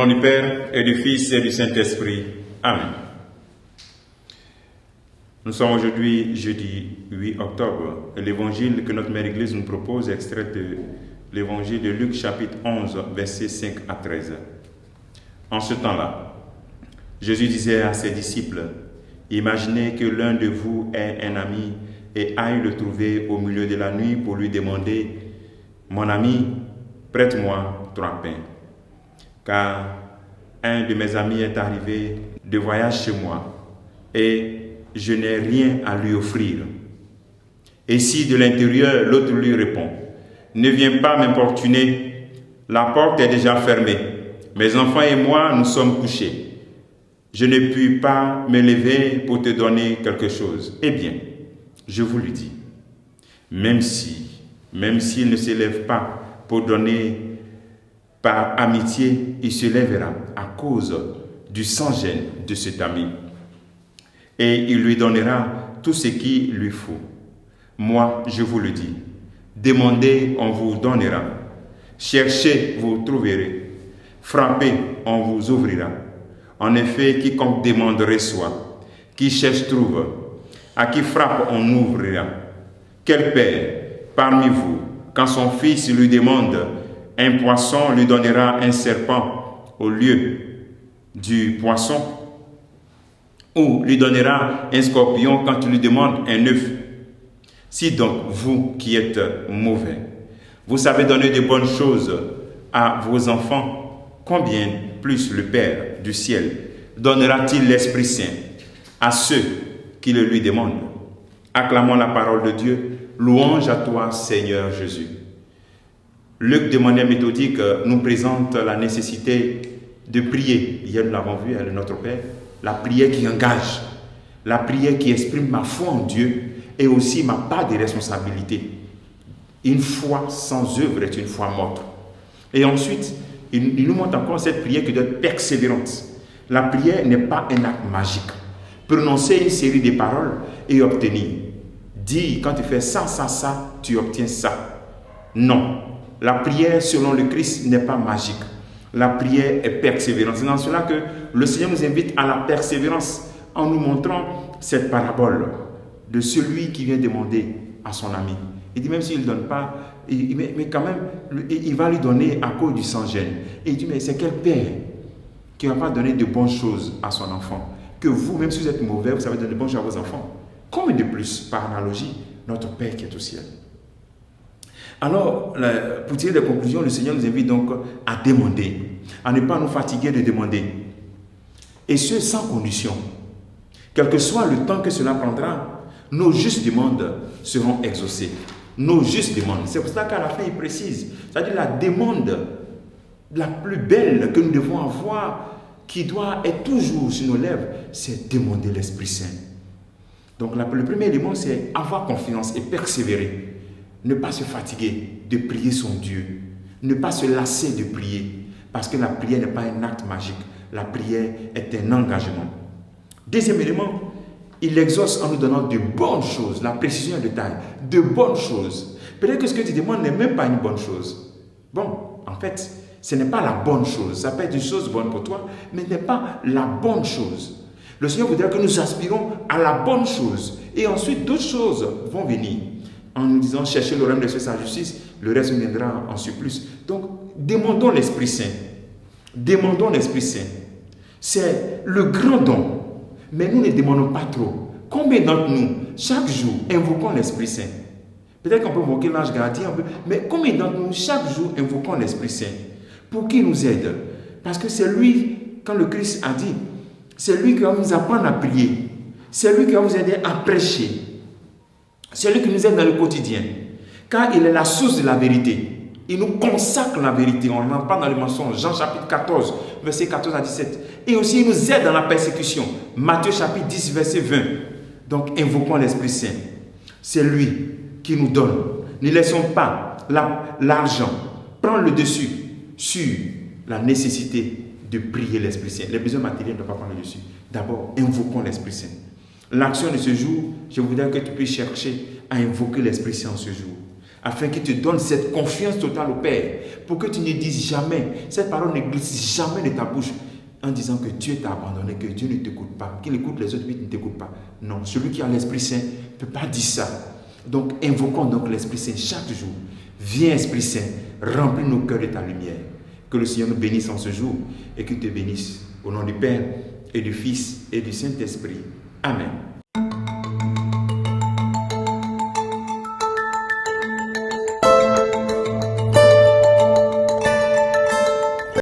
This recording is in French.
nom du Père et du Fils et du Saint-Esprit. Amen. Nous sommes aujourd'hui jeudi 8 octobre et l'évangile que notre Mère Église nous propose est extrait de l'évangile de Luc chapitre 11 versets 5 à 13. En ce temps-là, Jésus disait à ses disciples: imaginez que l'un de vous ait un ami et aille le trouver au milieu de la nuit pour lui demander: mon ami, prête-moi 3 pains. Car un de mes amis est arrivé de voyage chez moi et je n'ai rien à lui offrir. Et si de l'intérieur l'autre lui répond: ne viens pas m'importuner, la porte est déjà fermée, mes enfants et moi nous sommes couchés, je ne puis pas me lever pour te donner quelque chose. Eh bien, je vous le dis, même s'il ne se lève pas pour donner par amitié, il se lèvera à cause du sans-gêne de cet ami. Et il lui donnera tout ce qu'il lui faut. Moi, je vous le dis, demandez, on vous donnera. Cherchez, vous trouverez. Frappez, on vous ouvrira. En effet, quiconque demande reçoit. Qui cherche trouve. À qui frappe, on ouvrira. Quel père parmi vous, quand son fils lui demande un poisson, lui donnera un serpent au lieu du poisson? Ou lui donnera un scorpion quand il lui demande un œuf? Si donc vous qui êtes mauvais, vous savez donner de bonnes choses à vos enfants, combien plus le Père du ciel donnera-t-il l'Esprit Saint à ceux qui le lui demandent? Acclamons la parole de Dieu. Louange à toi, Seigneur Jésus. Luc, de manière méthodique, nous présente la nécessité de prier. Hier, nous l'avons vu, elle est notre Père. La prière qui engage, la prière qui exprime ma foi en Dieu et aussi ma part de responsabilité. Une foi sans œuvre est une foi morte. Et ensuite, il nous montre encore cette prière qui doit être persévérante. La prière n'est pas un acte magique. Prononcer une série de paroles et obtenir. Dis, quand tu fais ça, ça, ça, tu obtiens ça. Non. La prière selon le Christ n'est pas magique. La prière est persévérante. C'est dans cela que le Seigneur nous invite à la persévérance en nous montrant cette parabole de celui qui vient demander à son ami. Il dit même s'il ne donne pas, mais quand même, il va lui donner à cause du sans-gêne. Et il dit mais c'est quel père qui ne va pas donner de bonnes choses à son enfant? Que vous, même si vous êtes mauvais, vous savez donner de bonnes choses à vos enfants. Combien de plus, par analogie, notre Père qui est au ciel? Alors, pour tirer des conclusions, le Seigneur nous invite donc à demander, à ne pas nous fatiguer de demander. Et ce, sans condition. Quel que soit le temps que cela prendra, nos justes demandes seront exaucées. Nos justes demandes. C'est pour cela qu'à la fin, il précise. C'est-à-dire la demande la plus belle que nous devons avoir, qui doit être toujours sur nos lèvres, c'est demander l'Esprit Saint. Donc, le premier élément, c'est avoir confiance et persévérer. Ne pas se fatiguer de prier son Dieu. Ne pas se lasser de prier. Parce que la prière n'est pas un acte magique. La prière est un engagement. Deuxième élément, il exauce en nous donnant de bonnes choses. La précision est de taille. De bonnes choses. Peut-être que ce que tu demandes n'est même pas une bonne chose. Bon, en fait, ce n'est pas la bonne chose. Ça peut être une chose bonne pour toi, mais ce n'est pas la bonne chose. Le Seigneur voudrait que nous aspirons à la bonne chose. Et ensuite, d'autres choses vont venir. En nous disant, cherchez le règne de sa justice, le reste viendra en surplus. Donc, demandons l'Esprit Saint. Demandons l'Esprit Saint. C'est le grand don. Mais nous ne demandons pas trop. Combien d'entre nous, chaque jour, invoquons l'Esprit Saint? Peut-être qu'on peut invoquer l'ange gardien, mais combien d'entre nous, chaque jour, invoquons l'Esprit Saint? Pour qu'il nous aide. Parce que c'est lui, quand le Christ a dit, c'est lui qui va nous apprendre à prier. C'est lui qui va vous aider à prêcher. C'est lui qui nous aide dans le quotidien. Car il est la source de la vérité. Il nous consacre la vérité. On en parle dans le mensonge. Jean chapitre 14, verset 14 à 17. Et aussi il nous aide dans la persécution. Matthieu chapitre 10, verset 20. Donc invoquons l'Esprit Saint. C'est lui qui nous donne. Ne laissons pas l'argent prendre le dessus sur la nécessité de prier l'Esprit Saint. Les besoins matériels ne doivent pas prendre le dessus. D'abord, invoquons l'Esprit Saint. L'action de ce jour, je voudrais que tu puisses chercher à invoquer l'Esprit Saint ce jour. afin qu'il te donne cette confiance totale au Père, pour que tu ne dises jamais, cette parole ne glisse jamais de ta bouche, en disant que Dieu t'a abandonné, que Dieu ne t'écoute pas, qu'il écoute les autres, mais qu'il ne t'écoute pas. Non, celui qui a l'Esprit Saint ne peut pas dire ça. Donc, invoquons donc l'Esprit Saint chaque jour. Viens, Esprit Saint, remplis nos cœurs de ta lumière. Que le Seigneur nous bénisse en ce jour et qu'il te bénisse. Au nom du Père et du Fils et du Saint-Esprit. Amen.